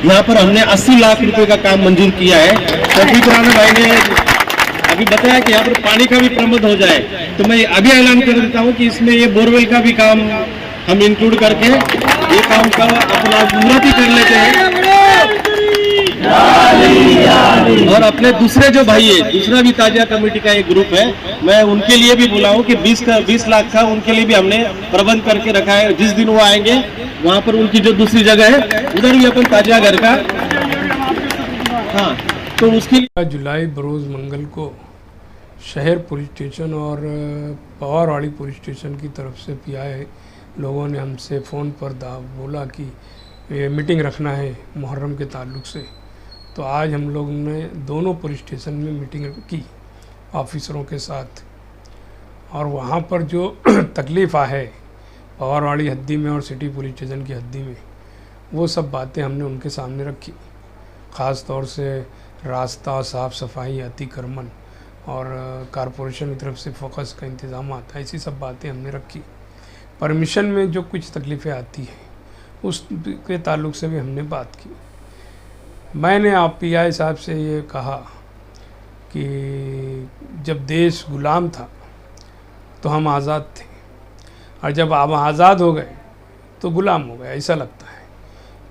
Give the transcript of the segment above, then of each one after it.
यहाँ पर हमने 80 लाख रुपए का काम मंजूर किया है। शफीक राणा भाई ने अभी बताया कि यहाँ पर पानी का भी प्रबंध हो जाए, तो मैं अभी ऐलान कर देता हूँ कि इसमें ये बोरवेल का भी काम हम इंक्लूड करके ये काम का अपना मुहूर्त ही कर लेते हैं। और अपने दूसरे जो भाई है, दूसरा भी ताजिया कमेटी का एक ग्रुप है, मैं उनके लिए भी बोला हूँ कि 20 लाख का उनके लिए भी हमने प्रबंध करके रखा है। जिस दिन वो आएंगे वहाँ पर उनकी जो दूसरी जगह है उधर भी अपन ताजिया घर का, हाँ, तो उसकी जुलाई बरोज़ मंगल को शहर पुलिस स्टेशन और पवारवाड़ी पुलिस स्टेशन की तरफ से पीआई लोगों ने हमसे फ़ोन पर बोला कि ये मीटिंग रखना है मुहर्रम के ताल्लुक़ से। तो आज हम लोग ने दोनों पुलिस स्टेशन में मीटिंग की ऑफिसरों के साथ, और वहाँ पर जो तकलीफ़ है पवारवाड़ी हद्दी में और सिटी पुलिस स्टेशन की हद्दी में, वो सब बातें हमने उनके सामने रखी। ख़ास तौर से रास्ता, साफ़ सफाई, अतिक्रमण और कारपोरेशन की तरफ से फोकस का इंतज़ाम आता है, ऐसी सब बातें हमने रखी। परमिशन में जो कुछ तकलीफ़ें आती हैं उसके ताल्लुक़ से भी हमने बात की। मैंने आप पीआई साहब से ये कहा कि जब देश गुलाम था तो हम आज़ाद थे, और जब आप आज़ाद हो गए तो गुलाम हो गए। ऐसा लगता है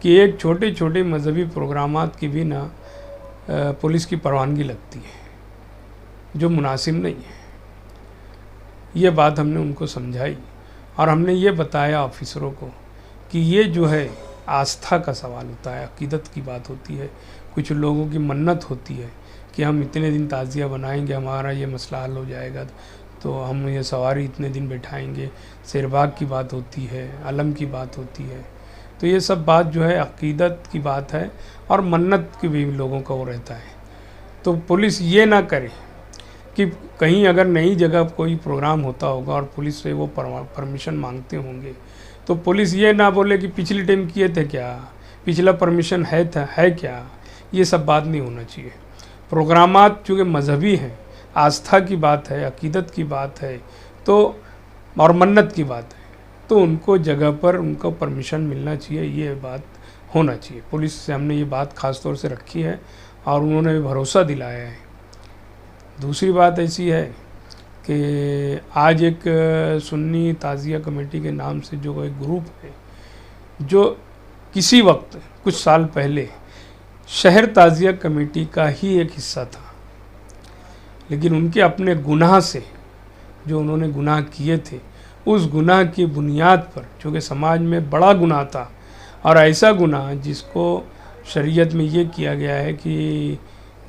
कि एक छोटे छोटे मजहबी प्रोग्रामात की भी ना पुलिस की परवानगी लगती है, जो मुनासिब नहीं है। ये बात हमने उनको समझाई, और हमने ये बताया ऑफिसरों को कि ये जो है आस्था का सवाल होता है, अकीदत की बात होती है। कुछ लोगों की मन्नत होती है कि हम इतने दिन ताज़िया बनाएंगे, हमारा ये मसला हल हो जाएगा, तो हम ये सवारी इतने दिन बैठाएंगे। शेरबाग की बात होती है, अलम की बात होती है। तो ये सब बात जो है अकीदत की बात है, और मन्नत की भी लोगों का वो रहता है। तो पुलिस ये ना करे कि कहीं अगर नई जगह कोई प्रोग्राम होता होगा और पुलिस से वो परमिशन मांगते होंगे, तो पुलिस ये ना बोले कि पिछले टाइम किए थे क्या, पिछला परमिशन है क्या। ये सब बात नहीं होना चाहिए। प्रोग्रामात चूँकि मजहबी हैं, आस्था की बात है, अकीदत की बात है, तो और मन्नत की बात है, तो उनको जगह पर उनको परमिशन मिलना चाहिए, ये बात होना चाहिए। पुलिस से हमने ये बात ख़ास तौर से रखी है और उन्होंने भी भरोसा दिलाया है। दूसरी बात ऐसी है कि आज एक सुन्नी ताज़िया कमेटी के नाम से जो एक ग्रुप है, जो किसी वक्त कुछ साल पहले शहर ताज़िया कमेटी का ही एक हिस्सा था, लेकिन उनके अपने गुनाह से, जो उन्होंने गुनाह किए थे, उस गुनाह की बुनियाद पर, चूँकि समाज में बड़ा गुनाह था, और ऐसा गुनाह जिसको शरीयत में ये किया गया है कि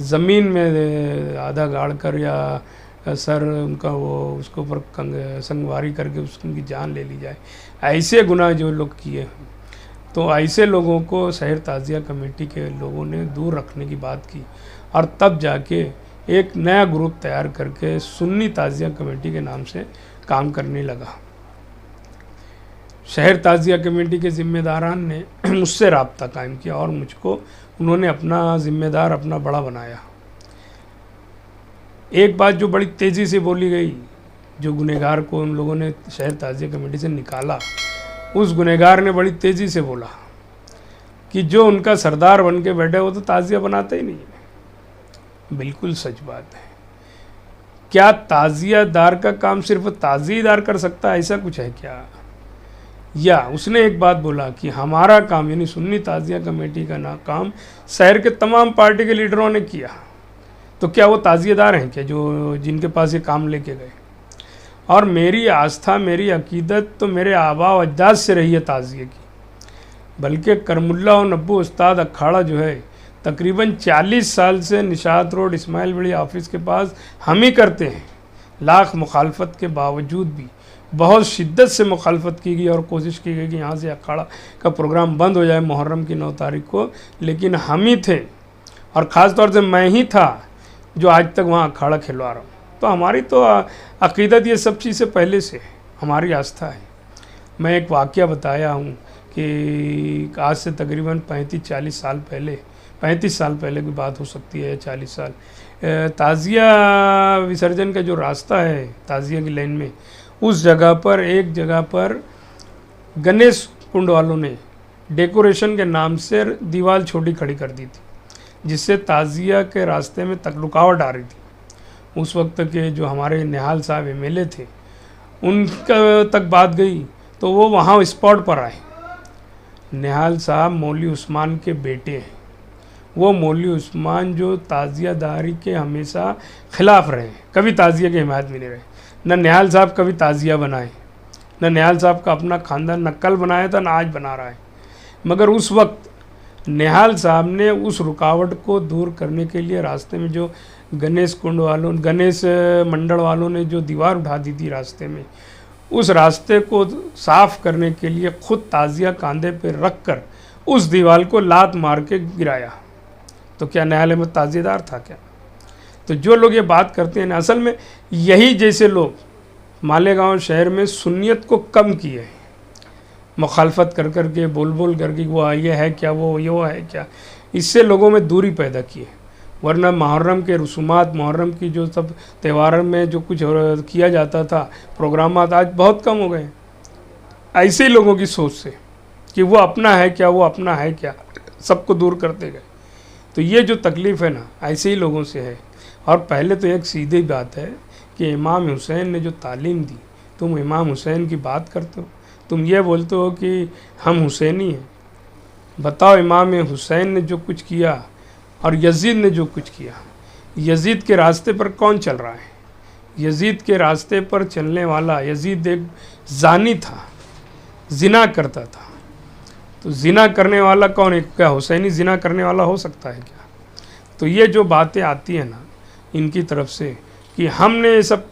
ज़मीन में आधा गाड़ कर या सर उनका वो उसके ऊपर संगवारी करके उनकी जान ले ली जाए, ऐसे गुनाह जो लोग किए हैं, तो ऐसे लोगों को शहर ताज़िया कमेटी के लोगों ने दूर रखने की बात की, और तब जाके एक नया ग्रुप तैयार करके सुन्नी ताज़िया कमेटी के नाम से काम करने लगा। शहर ताज़िया कमेटी के ज़िम्मेदारान ने मुझसे राब्ता कायम किया और मुझको उन्होंने अपना ज़िम्मेदार, अपना बड़ा बनाया। एक बात जो बड़ी तेज़ी से बोली गई, जो गुनहगार को उन लोगों ने शहर ताज़िया कमेटी से निकाला, उस गुनहगार ने बड़ी तेज़ी से बोला कि जो उनका सरदार बन के बैठे वो तो ताज़िया बनाता ही नहीं है। बिल्कुल सच बात है। क्या ताज़ियादार का काम सिर्फ ताज़ियादार कर सकता है, ऐसा कुछ है क्या? या उसने एक बात बोला कि हमारा काम, यानी सुन्नी ताज़िया कमेटी का ना काम शहर के तमाम पार्टी के लीडरों ने किया, तो क्या वो ताज़ियादार हैं क्या, जो जिनके पास ये काम लेके गए? और मेरी आस्था, मेरी अकीदत तो मेरे आबा व अजदाद से रही है ताज़िये की, बल्कि करमुल्ला और नब्बू उस्ताद अखाड़ा जो है तकरीबन 40 साल से निशात रोड इस्माइल बड़ी ऑफिस के पास हम ही करते हैं। लाख मुखालफत के बावजूद भी बहुत शिद्दत से मुखालफत की गई और कोशिश की गई कि यहाँ से अखाड़ा का प्रोग्राम बंद हो जाए मुहर्रम की 9 तारीख को, लेकिन हम ही थे, और ख़ास तौर से मैं ही था जो आज तक वहाँ अखाड़ा खिलवा रहा हूँ। तो हमारी तो अकीदत ये सब चीज़ें पहले से हमारी आस्था है। मैं एक वाक़या बताया हूँ कि आज से तकरीबन 35-40 साल पहले, 35 साल पहले की बात हो सकती है, 40 साल, ताज़िया विसर्जन का जो रास्ता है ताज़िया की लाइन में, उस जगह पर एक जगह पर गणेश कुंड वालों ने डेकोरेशन के नाम से दीवार छोटी खड़ी कर दी थी, जिससे ताज़िया के रास्ते में तक रुकावट आ रही थी। उस वक्त के जो हमारे निहाल साहब एमएलए थे, उनका तक बात गई तो वो वहाँ स्पॉट पर आए। निहाल साहब मौलवी उस्मान के बेटे हैं। वो मौलवी उस्मान जो ताज़ियादारी के हमेशा ख़िलाफ़ रहे, कभी ताज़िया की हिमायत में नहीं रहे। न निहाल साहब कभी ताज़िया बनाए, न निहाल साहब का अपना ख़ानदान न कल बनाया था, न आज बना रहा है। मगर उस वक्त निहाल साहब ने उस रुकावट को दूर करने के लिए रास्ते में जो गणेश मंडल वालों ने जो दीवार उठा दी थी रास्ते में, उस रास्ते को साफ़ करने के लिए खुद ताज़िया कंधे पे रख कर उस दीवार को लात मार के गिराया। तो क्या निहाल अहमद ताज़ियादार था क्या? तो जो लोग ये बात करते हैं, असल में यही जैसे लोग मालेगांव शहर में सुन्नियत को कम किए, मुखालफत कर कर के बोल करके वो ये है क्या, वो है क्या, इससे लोगों में दूरी पैदा की है। वरना मुहर्रम के रसूमात, मुहर्रम की जो सब त्योहारों में जो कुछ किया जाता था, प्रोग्रामात, आज बहुत कम हो गए ऐसे ही लोगों की सोच से कि वो अपना है क्या, वो अपना है क्या, सबको दूर करते गए। तो ये जो तकलीफ़ है ना, ऐसे ही लोगों से है। और पहले तो एक सीधी बात है कि इमाम हुसैन ने जो तालीम दी, तुम इमाम हुसैन की बात करते हो, तुम ये बोलते हो कि हम हुसैनी हैं। बताओ इमाम हुसैन ने जो कुछ किया और यजीद ने जो कुछ किया, यजीद के रास्ते पर कौन चल रहा है? यजीद के रास्ते पर चलने वाला, यजीद एक जानी था, जिना करता था। तो जिना करने वाला कौन है? क्या हुसैनी जिना करने वाला हो सकता है क्या? तो ये जो बातें आती हैं ना इनकी तरफ से कि हमने ये सब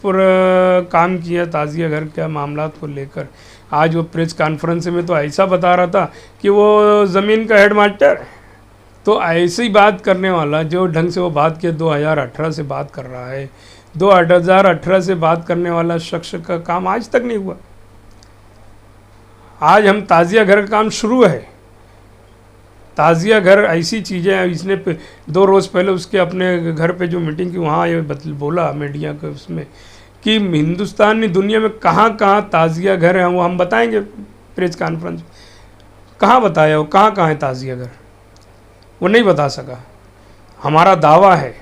काम किया ताज़िया घर के मामलात को लेकर, आज वो प्रेस कॉन्फ्रेंस में तो ऐसा बता रहा था कि वो ज़मीन का हेड मास्टर है। तो ऐसी बात करने वाला जो ढंग से वो बात किया 2018 से बात कर रहा है, 2018 से बात करने वाला शख्स का काम आज तक नहीं हुआ। आज हम ताज़िया घर का काम शुरू है। ताज़िया घर ऐसी चीज़ें हैं, इसने 2 रोज़ पहले उसके अपने घर पे जो मीटिंग की, वहाँ ये बोला मीडिया के उसमें कि हिंदुस्तान में दुनिया में कहाँ कहाँ ताज़िया घर हैं, वो हम बताएंगे प्रेस कॉन्फ्रेंस। कहाँ बताया वो, कहाँ कहाँ है ताज़िया घर? वो नहीं बता सका। हमारा दावा है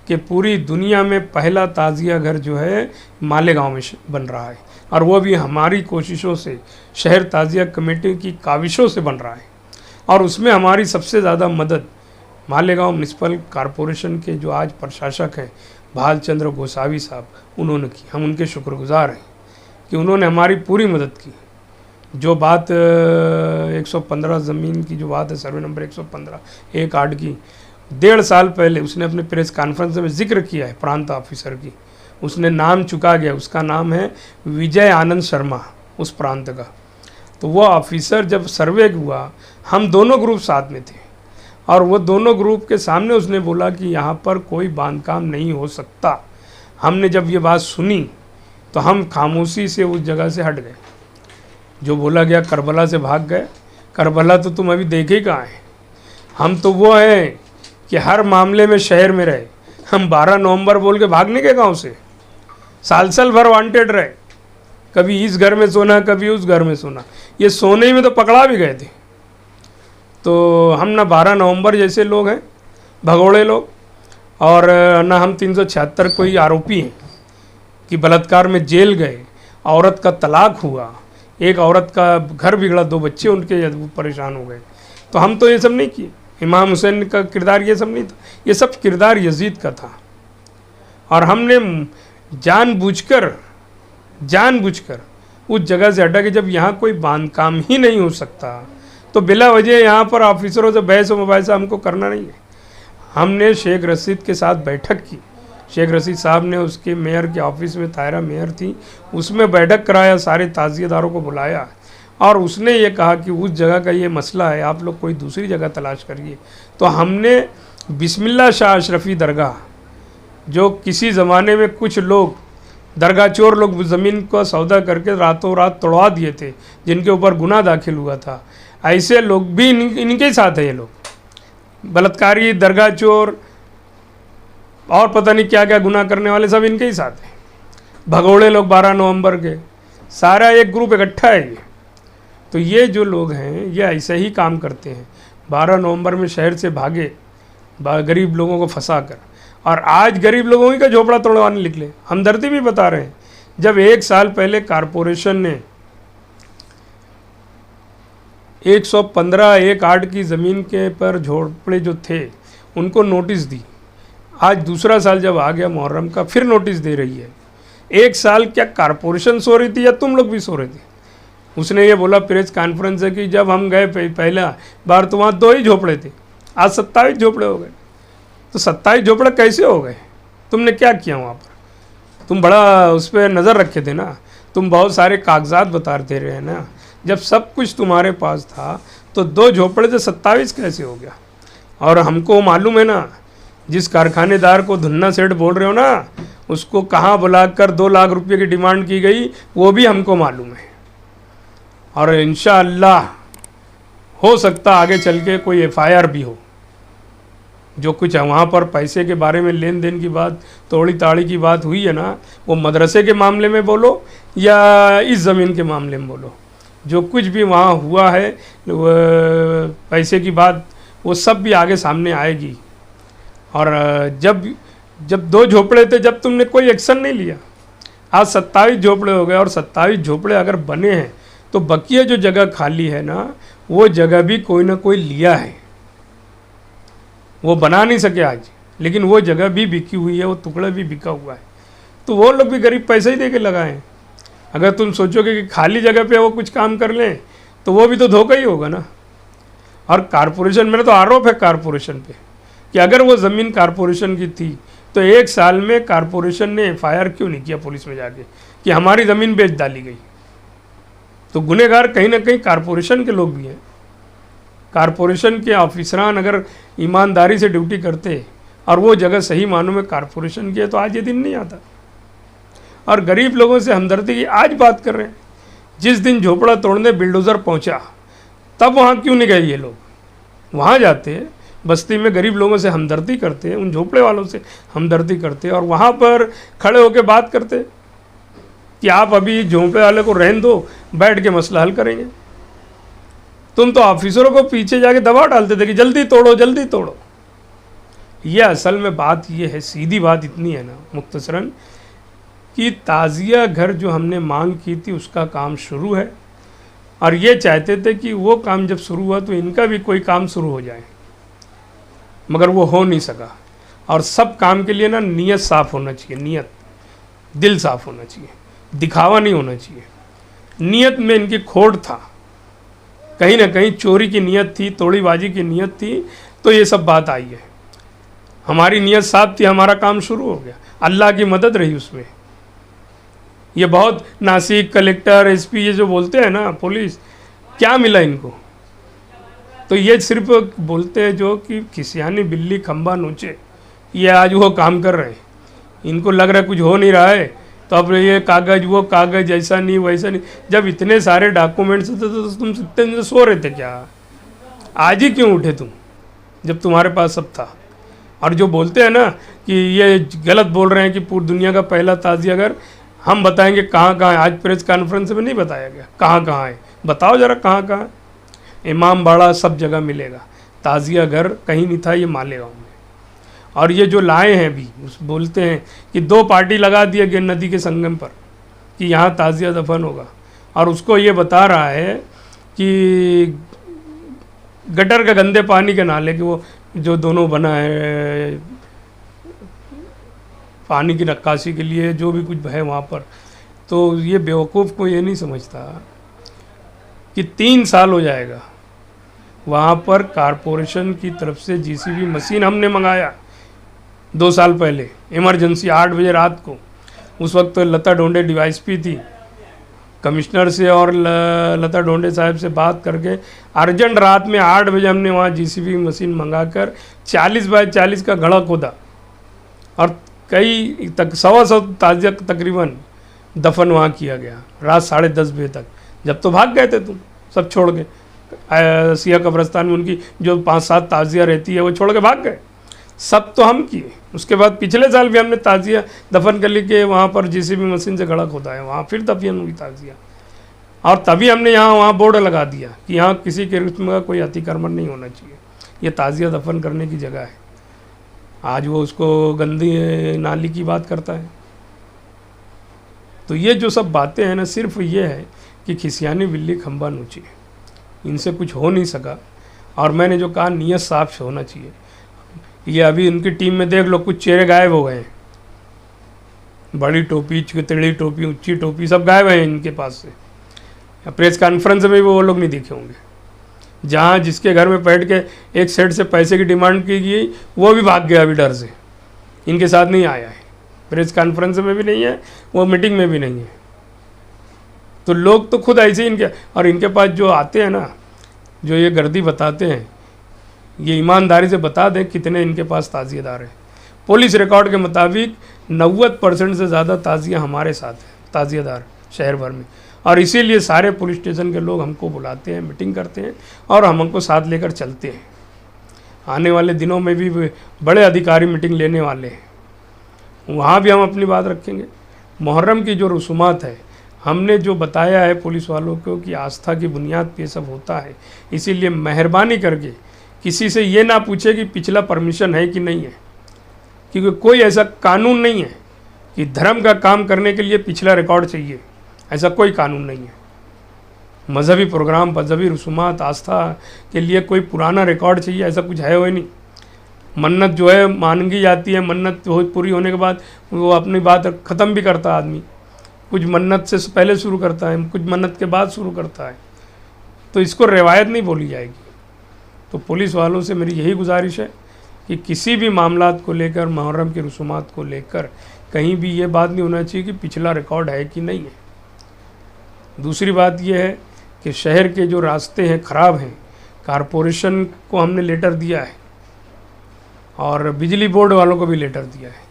कि पूरी दुनिया में पहला ताज़िया घर जो है मालेगांव में बन रहा है, और वो भी हमारी कोशिशों से, शहर ताज़िया कमेटी की काविशों से बन रहा है। और उसमें हमारी सबसे ज़्यादा मदद मालेगांव म्यूनसिपल कॉरपोरेशन के जो आज प्रशासक हैं भाल चंद्र गोसावी साहब, उन्होंने की। हम उनके शुक्रगुजार हैं कि उन्होंने हमारी पूरी मदद की। जो बात 115 ज़मीन की जो बात है, सर्वे नंबर 115 1/8 की, 1.5 साल पहले उसने अपने प्रेस कॉन्फ्रेंस में जिक्र किया है प्रांत ऑफिसर की। उसने नाम चुका गया, उसका नाम है विजय आनंद शर्मा, उस प्रांत का। तो वो ऑफिसर जब सर्वे हुआ, हम दोनों ग्रुप साथ में थे, और वो दोनों ग्रुप के सामने उसने बोला कि यहाँ पर कोई बांधकाम नहीं हो सकता। हमने जब ये बात सुनी तो हम खामोशी से उस जगह से हट गए। जो बोला गया करबला से भाग गए, करबला तो तुम अभी देखे कहाँ हैं। हम तो वो हैं कि हर मामले में शहर में रहे। हम 12 नवंबर बोल के भागने के गांव से साल भर वांटेड रहे, कभी इस घर में सोना, कभी उस घर में सोना। ये सोने में तो पकड़ा भी गए थे। तो हम ना 12 नवंबर जैसे लोग हैं, भगोड़े लोग, और ना हम 376 कोई आरोपी हैं कि बलात्कार में जेल गए, औरत का तलाक हुआ, एक औरत का घर बिगड़ा, 2 बच्चे उनके परेशान हो गए। तो हम तो ये सब नहीं किए। इमाम हुसैन का किरदार ये सब नहीं था, ये सब किरदार यजीद का था। और हमने जानबूझकर उस जगह से हटा कि जब यहाँ कोई बांधकाम ही नहीं हो सकता तो बिला वजह यहाँ पर ऑफिसरों से बहस व मुबाहिसा हमको करना नहीं है। हमने शेख रशीद के साथ बैठक की। शेख रशीद साहब ने उसके मेयर के ऑफिस में, तायरा मेयर थी, उसमें बैठक कराया, सारे ताज़ियादारों को बुलाया, और उसने ये कहा कि उस जगह का ये मसला है, आप लोग कोई दूसरी जगह तलाश करिए। तो हमने बिस्मिल्लाह शाह अशरफी दरगाह, जो किसी ज़माने में कुछ लोग दरगाह चोर लोग ज़मीन को सौदा करके रातों रात तोड़वा दिए थे, जिनके ऊपर गुनाह दाखिल हुआ था, ऐसे लोग भी इनके साथ है। ये लोग बलात्कारी, दरगाह चोर और पता नहीं क्या क्या गुनाह करने वाले सब इनके ही साथ हैं। भगोड़े लोग 12 नवंबर के, सारा एक ग्रुप इकट्ठा है ये। तो ये जो लोग हैं ये ऐसे ही काम करते हैं। 12 नवंबर में शहर से भागे गरीब लोगों को फंसा कर, और आज गरीब लोगों ही का झोपड़ा तोड़वाने निकले। हमदर्दी भी बता रहे हैं। जब 1 साल पहले कारपोरेशन ने 115/1/8 की ज़मीन के पर झोपड़े जो थे उनको नोटिस दी, आज दूसरा साल जब आ गया मुहर्रम का फिर नोटिस दे रही है। 1 साल क्या कारपोरेशन सो रही थी या तुम लोग भी सो रहे थे? उसने ये बोला प्रेस कॉन्फ्रेंस है कि जब हम गए पहला बार तो वहाँ 2 ही झोपड़े थे, आज 27 झोपड़े हो गए। तो 27 झोपड़े कैसे हो गए? तुमने क्या किया वहाँ पर? तुम बड़ा उस पर नज़र रखे थे ना, तुम बहुत सारे कागजात बताते रहे ना। जब सब कुछ तुम्हारे पास था तो 2 झोपड़े से 27 कैसे हो गया? और हमको मालूम है ना, जिस कारखानेदार को धुन्ना सेठ बोल रहे हो ना, उसको कहाँ बुलाकर 2 लाख रुपये की डिमांड की गई वो भी हमको मालूम है। और इंशाअल्लाह हो सकता आगे चल के कोई FIR भी हो। जो कुछ है वहाँ पर पैसे के बारे में लेन देन की बात, तोड़ी ताड़ी की बात हुई है ना, वो मदरसे के मामले में बोलो या इस ज़मीन के मामले में बोलो, जो कुछ भी वहाँ हुआ है पैसे की बात, वो सब भी आगे सामने आएगी। और जब 2 झोपड़े थे, जब तुमने कोई एक्शन नहीं लिया, आज 27 झोपड़े हो गए। और 27 झोपड़े अगर बने हैं तो बकिया जो जगह खाली है ना, वो जगह भी कोई ना कोई लिया है। वो बना नहीं सके आज, लेकिन वो जगह भी बिकी हुई है, वो टुकड़ा भी बिका हुआ है। तो वो लोग भी गरीब पैसे ही दे के लगाए। अगर तुम सोचोगे कि खाली जगह पे वो कुछ काम कर लें तो वो भी तो धोखा ही होगा ना। और कारपोरेशन, मेरा तो आरोप है कारपोरेशन पे कि अगर वो ज़मीन कारपोरेशन की थी तो 1 साल में कारपोरेशन ने FIR क्यों नहीं किया पुलिस में जाके कि हमारी ज़मीन बेच डाली गई? तो गुनहगार कहीं ना कहीं कारपोरेशन के लोग भी हैं। कारपोरेशन के ऑफिसरान अगर ईमानदारी से ड्यूटी करते और वो जगह सही मानों में कारपोरेशन की है तो आज ये दिन नहीं आता। और गरीब लोगों से हमदर्दी की आज बात कर रहे हैं। जिस दिन झोपड़ा तोड़ने बिल्डोज़र पहुंचा तब वहाँ क्यों नहीं गए ये लोग? वहाँ जाते, बस्ती में गरीब लोगों से हमदर्दी करते, उन झोपड़े वालों से हमदर्दी करते और वहाँ पर खड़े होकर बात करते कि आप अभी झोपड़े वाले को रहने दो, बैठ के मसला हल करेंगे। तुम तो ऑफिसरों को पीछे जाके दबाव डालते थे कि जल्दी तोड़ो जल्दी तोड़ो। ये असल में बात ये है, सीधी बात इतनी है ना मुख्तसरन, कि ताज़िया घर जो हमने मांग की थी उसका काम शुरू है। और ये चाहते थे कि वो काम जब शुरू हुआ तो इनका भी कोई काम शुरू हो जाए, मगर वो हो नहीं सका। और सब काम के लिए ना नीयत साफ़ होना चाहिए, नीयत, दिल साफ़ होना चाहिए, दिखावा नहीं होना चाहिए। नीयत में इनकी खोट था, कहीं ना कहीं चोरी की नीयत थी, तोड़ीबाजी की नीयत थी, तो ये सब बात आई है। हमारी नीयत साफ थी, हमारा काम शुरू हो गया, अल्लाह की मदद रही उसमें। ये बहुत नासिक कलेक्टर SP ये जो बोलते हैं ना, पुलिस, क्या मिला इनको? तो ये सिर्फ बोलते हैं जो कि खिसियानी बिल्ली खंबा नोचे, ये आज वो काम कर रहे हैं। इनको लग रहा है कुछ हो नहीं रहा है तो अब ये कागज़ वो कागज़, ऐसा नहीं वैसा नहीं। जब इतने सारे डॉक्यूमेंट्स थे तो तुम इतने दिन सो रहे थे क्या? आज ही क्यों उठे तुम जब तुम्हारे पास सब था? और जो बोलते हैं ना कि ये गलत बोल रहे हैं कि पूरी दुनिया का पहला ताज़िया घर, हम बताएंगे कहाँ कहाँ है। आज प्रेस कॉन्फ्रेंस में नहीं बताया गया कहाँ कहाँ है, बताओ ज़रा कहाँ कहाँ। इमाम बाड़ा सब जगह मिलेगा, ताज़िया घर कहीं नहीं था ये मालेगांव में। और ये जो लाए हैं भी उस बोलते हैं कि 2 पार्टी लगा दिया गया नदी के संगम पर कि यहाँ ताज़िया दफन होगा। और उसको ये बता रहा है कि गटर का गंदे पानी के नाले के वो जो दोनों बना है पानी की नक्काशी के लिए, जो भी कुछ है वहाँ पर, तो ये बेवकूफ़ को ये नहीं समझता कि 3 साल हो जाएगा वहाँ पर कारपोरेशन की तरफ से JCB मशीन हमने मंगाया 2 साल पहले, इमरजेंसी 8 बजे रात को। उस वक्त तो लता डोंडे DYSP थी, कमिश्नर से और लता डोंडे साहब से बात करके अर्जेंट रात में 8 बजे हमने वहाँ JCB मशीन मंगाकर 40 बाय 40 का घड़ा खोदा और कई तक 100 ताज़िया तकरीबन दफन वहाँ किया गया रात 10:30 बजे तक। जब तो भाग गए थे तुम सब छोड़ के, सिया कब्रस्तान में उनकी जो 5-7 ताज़िया रहती है वो छोड़ के भाग गए। सब तो हम किए। उसके बाद पिछले साल भी हमने ताज़िया दफन कर ली के वहाँ पर JCB मशीन से घड़ा खोदा है, वहाँ फिर दफन हुई ताज़िया। और तभी हमने यहाँ वहाँ बोर्ड लगा दिया कि यहाँ किसी किस्म का कोई अतिक्रमण नहीं होना चाहिए, ये ताज़िया दफन करने की जगह है। आज वो उसको गंदी नाली की बात करता है। तो ये जो सब बातें हैं ना, सिर्फ ये है कि खिसियानी बिल्ली खंबा नोची, इनसे कुछ हो नहीं सका। और मैंने जो कहा नीयत साफ होना चाहिए। ये अभी इनकी टीम में देख लो, कुछ चेहरे गायब हो गए हैं, बड़ी टोपी, टेढ़ी टोपी, ऊंची टोपी, सब गायब हैं इनके पास से। प्रेस कॉन्फ्रेंस में भी वो लोग नहीं दिखे होंगे। जहाँ जिसके घर में बैठ के एक सेट से पैसे की डिमांड की गई, वो भी भाग गया अभी डर से, इनके साथ नहीं आया है, प्रेस कॉन्फ्रेंस में भी नहीं है, वो मीटिंग में भी नहीं है। तो लोग तो खुद ऐसे ही इनके, और इनके पास जो आते हैं ना, जो ये गर्दी बताते हैं, ये ईमानदारी से बता दें कितने इनके पास ताज़िएदार हैं। पुलिस रिकॉर्ड के मुताबिक 90% से ज़्यादा ताज़िया हमारे साथ है, ताज़िएदार शहर भर में। और इसीलिए सारे पुलिस स्टेशन के लोग हमको बुलाते हैं, मीटिंग करते हैं और हम हमको साथ लेकर चलते हैं। आने वाले दिनों में भी बड़े अधिकारी मीटिंग लेने वाले हैं, वहाँ भी हम अपनी बात रखेंगे। मुहर्रम की जो रसूमात है, हमने जो बताया है पुलिस वालों को कि आस्था की बुनियाद पे सब होता है, इसीलिए मेहरबानी करके किसी से ये ना पूछे कि पिछला परमिशन है कि नहीं है, क्योंकि कोई ऐसा कानून नहीं है कि धर्म का काम करने के लिए पिछला रिकॉर्ड चाहिए, ऐसा कोई कानून नहीं है। मजहबी प्रोग्राम, मजहबी रसूमात, आस्था के लिए कोई पुराना रिकॉर्ड चाहिए, ऐसा कुछ है वो नहीं। मन्नत जो है मांगी जाती है, मन्नत पूरी होने के बाद वो अपनी बात ख़त्म भी करता है आदमी, कुछ मन्नत से पहले शुरू करता है, कुछ मन्नत के बाद शुरू करता है, तो इसको रिवायत नहीं बोली जाएगी। तो पुलिस वालों से मेरी यही गुजारिश है कि किसी भी मामलात को लेकर, मुहर्रम की रसूमात को लेकर कहीं भी ये बात नहीं होना चाहिए कि पिछला रिकॉर्ड है कि नहीं है। दूसरी बात यह है कि शहर के जो रास्ते हैं ख़राब हैं, कारपोरेशन को हमने लेटर दिया है और बिजली बोर्ड वालों को भी लेटर दिया है।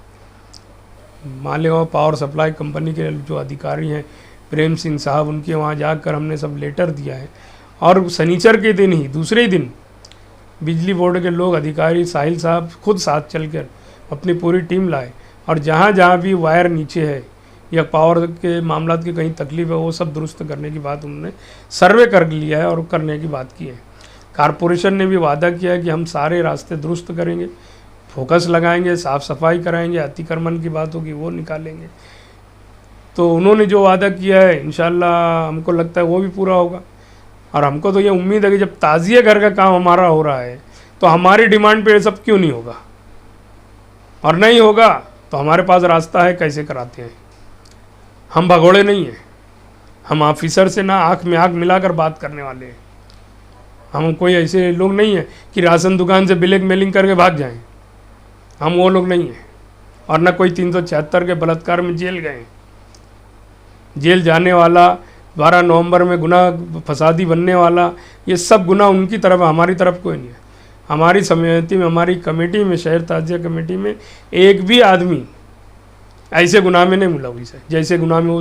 मालेगांव पावर सप्लाई कंपनी के जो अधिकारी हैं प्रेम सिंह साहब, उनके वहाँ जाकर हमने सब लेटर दिया है। और शनिचर के दिन ही, दूसरे ही दिन, बिजली बोर्ड के लोग, अधिकारी, साहिल साहब खुद साथ चलकर अपनी पूरी टीम लाए और जहाँ जहाँ भी वायर नीचे है या पावर के मामलात की कहीं तकलीफ है, वो सब दुरुस्त करने की बात उन्होंने सर्वे कर लिया है और करने की बात की है। कारपोरेशन ने भी वादा किया है कि हम सारे रास्ते दुरुस्त करेंगे, फोकस लगाएंगे, साफ़ सफाई कराएंगे, अतिक्रमण की बात होगी वो निकालेंगे। तो उन्होंने जो वादा किया है इंशाल्लाह हमको लगता है वो भी पूरा होगा। और हमको तो ये उम्मीद है कि जब ताज़िया घर का काम हमारा हो रहा है तो हमारी डिमांड पे सब क्यों नहीं होगा, और नहीं होगा तो हमारे पास रास्ता है, कैसे कराते हैं। हम भगोड़े नहीं हैं, हम ऑफिसर से ना आँख में आँख मिलाकर बात करने वाले हैं। हम कोई ऐसे लोग नहीं हैं कि राशन दुकान से ब्लैक मेलिंग करके भाग जाएं, हम वो लोग नहीं हैं। और ना कोई 376 के बलात्कार में जेल गए। जेल जाने वाला, 12 नवंबर में गुनाह फसादी बनने वाला, ये सब गुनाह उनकी तरफ, हमारी तरफ कोई नहीं है। हमारी समिति में, हमारी कमेटी में, शहर ताजिया कमेटी में एक भी आदमी ऐसे गुनाह में नहीं मुलविस है जैसे गुनाह में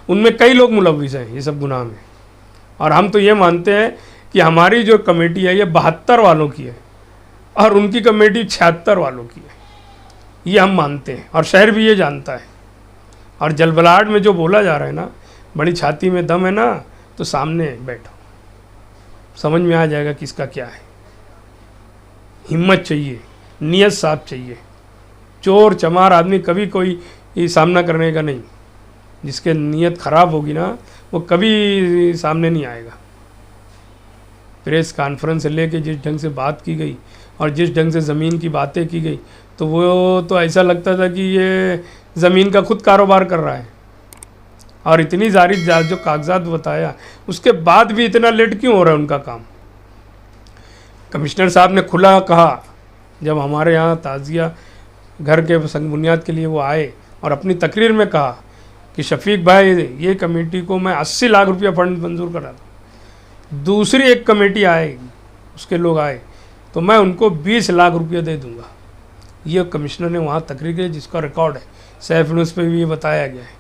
उनमें कई लोग मुलविस हैं ये सब गुनाह में। और हम तो ये मानते हैं कि हमारी जो कमेटी है ये 72 वालों की है और उनकी कमेटी 76 वालों की है, ये हम मानते हैं और शहर भी ये जानता है। और जलबलाहट में जो बोला जा रहा है ना, बड़ी छाती में दम है ना, तो सामने बैठो, समझ में आ जाएगा किसका क्या है। हिम्मत चाहिए, नीयत साफ चाहिए। चोर चमार आदमी कभी कोई ये सामना करने का नहीं, जिसके नीयत ख़राब होगी ना वो कभी सामने नहीं आएगा। प्रेस कॉन्फ्रेंस लेके जिस ढंग से बात की गई और जिस ढंग से ज़मीन की बातें की गई, तो वो तो ऐसा लगता था कि ये ज़मीन का खुद कारोबार कर रहा है। और इतनी सारी जो कागजात बताया, उसके बाद भी इतना लेट क्यों हो रहा है उनका काम। कमिश्नर साहब ने खुला कहा जब हमारे यहाँ ताज़िया घर के संग बुनियाद के लिए वो आए और अपनी तकरीर में कहा कि शफीक भाई, ये कमेटी को मैं 80 लाख रुपया फंड मंजूर करा था। दूसरी एक कमेटी आएगी, उसके लोग आए तो मैं उनको 20 लाख रुपया दे दूंगा। ये कमिश्नर ने वहाँ तकरीर की, जिसका रिकॉर्ड है, सैफ न्यूज़ पे भी ये बताया गया है।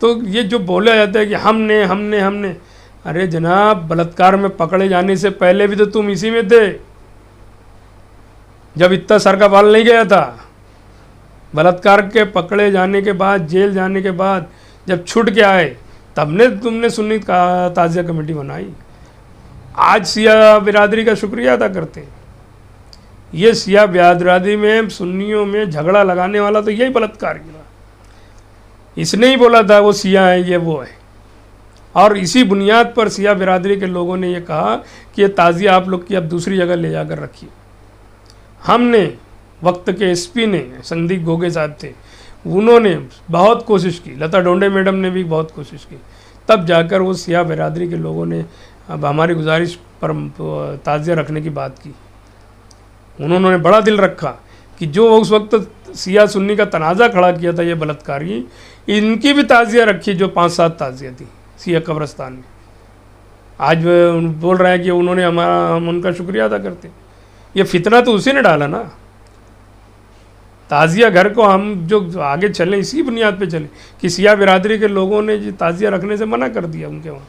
तो ये जो बोला जाता है कि हमने हमने हमने, अरे जनाब, बलात्कार में पकड़े जाने से पहले भी तो तुम इसी में थे, जब इतना सर का बाल नहीं गया था। बलात्कार के पकड़े जाने के बाद, जेल जाने के बाद जब छूट के आए, तब ने तुमने सुन्नी ताज़िया कमेटी बनाई। आज सिया बिरादरी का शुक्रिया अदा करते हैं। ये सिया बिरादरी में सुन्नियों में झगड़ा लगाने वाला तो यही बलात्कारी था। इसने ही बोला था वो सिया है, ये वो है, और इसी बुनियाद पर सिया बिरादरी के लोगों ने ये कहा कि ये ताज़िया आप लोग की अब दूसरी जगह ले जाकर रखिए। हमने वक्त के एसपी ने, संदीप घोगे साहब थे, उन्होंने बहुत कोशिश की, लता डोंडे मैडम ने भी बहुत कोशिश की, तब जाकर वो सिया बिरादरी के लोगों ने अब हमारी गुजारिश पर ताज़िया रखने की बात की। उन्होंने बड़ा दिल रखा कि जो उस वक्त सिया सुन्नी का तनाज़ा खड़ा किया था ये बलात्कारी, इनकी भी ताज़िया रखी जो 5-7 ताज़िया थी सिया कब्रस्तान में। आज बोल रहे हैं कि उन्होंने हम उनका शुक्रिया अदा करते। ये फितना तो उसी ने डाला ना। ताज़िया घर को हम जो आगे चले इसी बुनियाद पे चले कि सिया बिरादरी के लोगों ने जी ताज़िया रखने से मना कर दिया उनके वहाँ,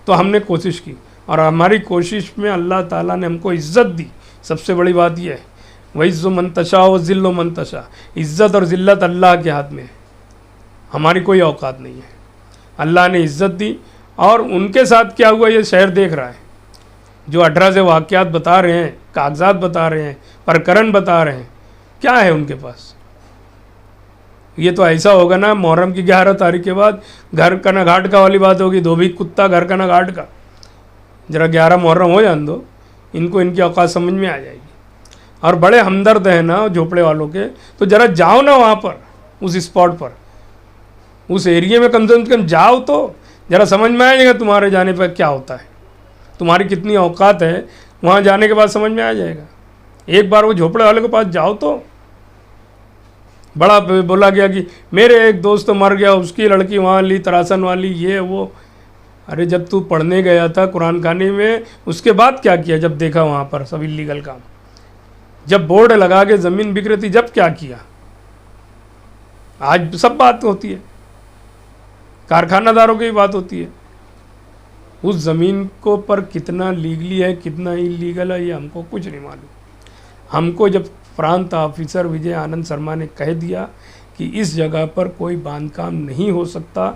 तो हमने कोशिश की और हमारी कोशिश में अल्लाह ताला ने हमको इज़्ज़त दी। सबसे बड़ी बात यह है, वइज़्ज़ु मंतशा व ज़िल्लु मंतशा, इज़्ज़त और ज़िल्लत अल्लाह के हाथ में है, हमारी कोई औकात नहीं है। अल्लाह ने इज़्ज़त दी और उनके साथ क्या हुआ ये शहर देख रहा है। जो 18 से वाक़यात बता रहे हैं, कागजात बता रहे हैं, प्रकरण बता रहे हैं, क्या है उनके पास। ये तो ऐसा होगा ना, मुहर्रम की 11 तारीख के बाद घर का ना घाट का वाली बात होगी, धोबी कुत्ता घर का ना घाट का। जरा 11 मुहर्रम हो जान दो, इनको इनकी औकात समझ में आ जाएगी। और बड़े हमदर्द हैं ना झोपड़े वालों के, तो ज़रा जाओ ना वहाँ पर, उस स्पॉट पर, उस एरिया में कम से कम जाओ तो ज़रा समझ में आ जाएगा तुम्हारे जाने पर क्या होता है, तुम्हारी कितनी औकात है। वहाँ जाने के बाद समझ में आ जाएगा। एक बार वो झोपड़े वाले के पास जाओ तो। बड़ा बोला गया कि मेरे एक दोस्त मर गया, उसकी लड़की वहाँ ली, तरासन वाली, ये वो। अरे जब तू पढ़ने गया था कुरान खानी में, उसके बाद क्या किया जब देखा वहाँ पर सब इलीगल काम? जब बोर्ड लगा के ज़मीन बिक रही थी जब क्या किया? आज सब बात होती है, कारखानादारों की बात होती है। उस ज़मीन को पर कितना लीगली है कितना इलीगल है ये हमको कुछ नहीं मालूम। हमको जब प्रांत ऑफिसर विजय आनंद शर्मा ने कह दिया कि इस जगह पर कोई बांधकाम नहीं हो सकता,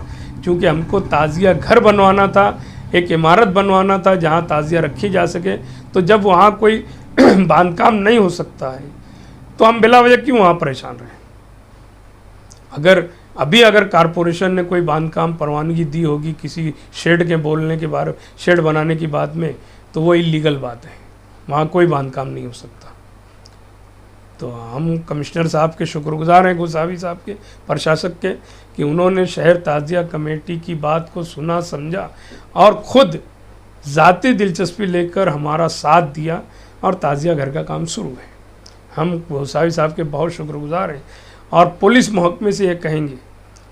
क्योंकि हमको ताज़िया घर बनवाना था, एक इमारत बनवाना था जहां ताज़िया रखी जा सके, तो जब वहां कोई बांधकाम नहीं हो सकता है तो हम बिला वजह क्यों वहाँ परेशान रहें। अगर कारपोरेशन ने कोई बांधकाम परवानगी दी होगी किसी शेड के बोलने के बारे, शेड बनाने की बात में, तो वो इलीगल बात है, वहाँ कोई बांधकाम नहीं हो सकता। तो हम कमिश्नर साहब के शुक्रगुजार हैं, गोसावी साहब के, प्रशासक के, कि उन्होंने शहर ताज़िया कमेटी की बात को सुना, समझा और ख़ुद ज़ाती दिलचस्पी लेकर हमारा साथ दिया और ताज़िया घर का काम शुरू है। हम गोसावी साहब के बहुत शुक्रगुजार हैं और पुलिस महकमे से ये कहेंगे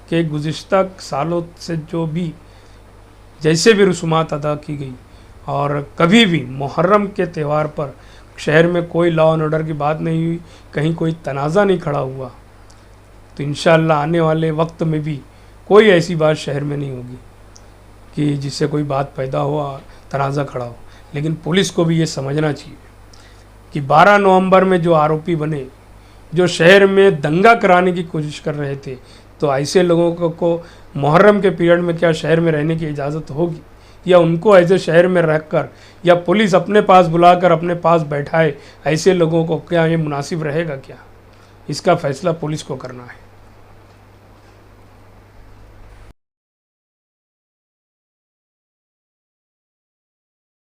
कि गुज़िश्ता सालों से जो भी जैसे भी रसूमात अदा की गई और कभी भी मुहर्रम के त्यौहार पर शहर में कोई लॉ एंड ऑर्डर की बात नहीं हुई, कहीं कोई तनाज़ा नहीं खड़ा हुआ, तो इंशाअल्लाह आने वाले वक्त में भी कोई ऐसी बात शहर में नहीं होगी कि जिससे कोई बात पैदा हो, तनाज़ा खड़ा हो। लेकिन पुलिस को भी ये समझना चाहिए कि 12 नवंबर में जो आरोपी बने, जो शहर में दंगा कराने की कोशिश कर रहे थे, तो ऐसे लोगों को मुहर्रम के पीरियड में क्या शहर में रहने की इजाज़त होगी, या उनको ऐसे शहर में रहकर या पुलिस अपने पास बुलाकर अपने पास बैठाए ऐसे लोगों को, क्या ये मुनासिब रहेगा क्या? इसका फ़ैसला पुलिस को करना है।